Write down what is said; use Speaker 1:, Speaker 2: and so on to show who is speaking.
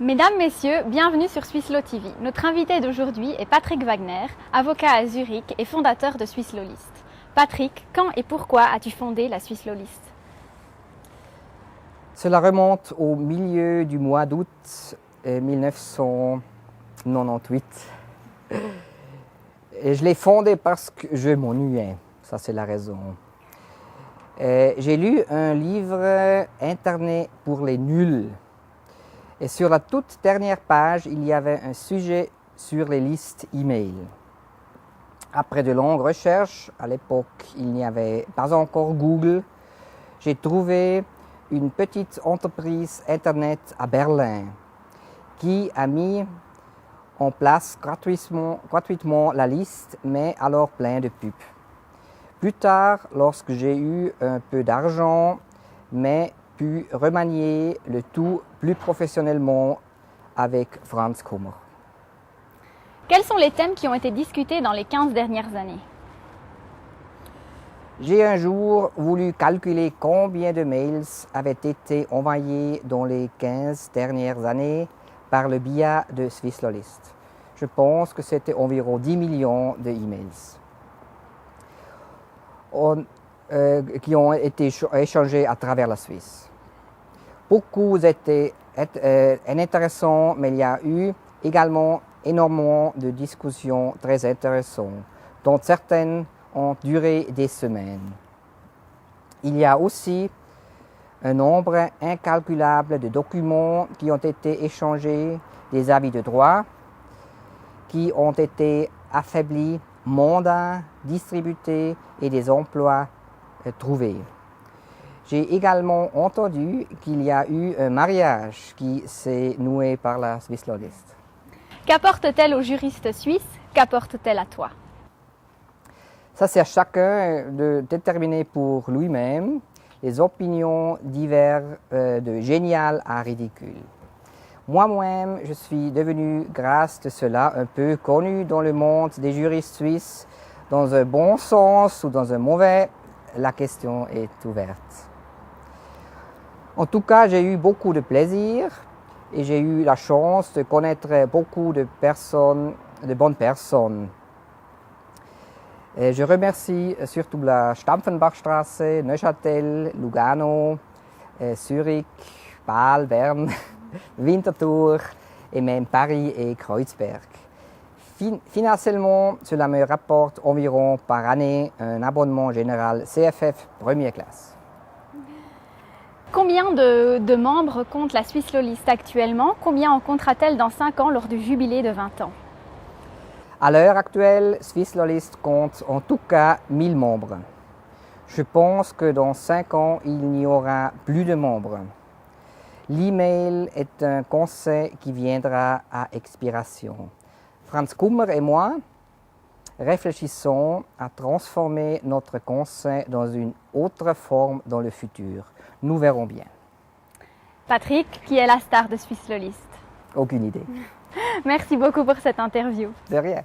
Speaker 1: Mesdames, Messieurs, bienvenue sur Swisslo TV. Notre invité d'aujourd'hui est Patrick Wagner, avocat à Zurich et fondateur de Swisslo List. Patrick, quand et pourquoi as-tu fondé la Swisslo List?
Speaker 2: Cela remonte au milieu du mois d'août 1998. Et je l'ai fondé parce que je m'ennuyais, ça c'est la raison. J'ai lu un livre Internet pour les nuls. Et sur la toute dernière page, il y avait un sujet sur les listes email. Après de longues recherches, à l'époque il n'y avait pas encore Google, j'ai trouvé une petite entreprise Internet à Berlin qui a mis en place gratuitement la liste, mais alors plein de pubs. Plus tard, lorsque j'ai eu un peu d'argent, mais pu remanier le tout plus professionnellement avec Franz Kummer.
Speaker 1: Quels sont les thèmes qui ont été discutés dans les 15 dernières années?
Speaker 2: J'ai un jour voulu calculer combien de mails avaient été envoyés dans les 15 dernières années par le biais de Swisslo List. Je pense que c'était environ 10 millions d'emails qui ont été échangés à travers la Suisse. Beaucoup étaient intéressants, mais il y a eu également énormément de discussions très intéressantes, dont certaines ont duré des semaines. Il y a aussi un nombre incalculable de documents qui ont été échangés, des avis de droit qui ont été affaiblis, mandats distribués et des emplois trouvés. J'ai également entendu qu'il y a eu un mariage qui s'est noué par la Swisslo List.
Speaker 1: Qu'apporte-t-elle aux juristes suisses? Qu'apporte-t-elle à toi?
Speaker 2: Ça, c'est à chacun de déterminer pour lui-même. Les opinions divergent de génial à ridicule. Moi-même, je suis devenu, grâce à cela, un peu connu dans le monde des juristes suisses, dans un bon sens ou dans un mauvais. La question est ouverte. En tout cas, j'ai eu beaucoup de plaisir et j'ai eu la chance de connaître beaucoup de personnes, de bonnes personnes. Et je remercie surtout la Stampfenbachstraße, Neuchâtel, Lugano, Zurich, Bâle, Bern, Winterthur et même Paris et Kreuzberg. Financièrement, cela me rapporte environ par année un abonnement général CFF première classe.
Speaker 1: Combien de membres compte la Swisslo List actuellement? Combien en comptera-t-elle dans 5 ans lors du jubilé de 20 ans?
Speaker 2: À l'heure actuelle, Swisslo List compte en tout cas 1000 membres. Je pense que dans 5 ans, il n'y aura plus de membres. L'email est un conseil qui viendra à expiration. Franz Kummer et moi réfléchissons à transformer notre conseil dans une autre forme dans le futur. Nous verrons bien.
Speaker 1: Patrick, qui est la star de Swisslo List?
Speaker 2: Aucune idée.
Speaker 1: Merci beaucoup pour cette interview.
Speaker 2: De rien.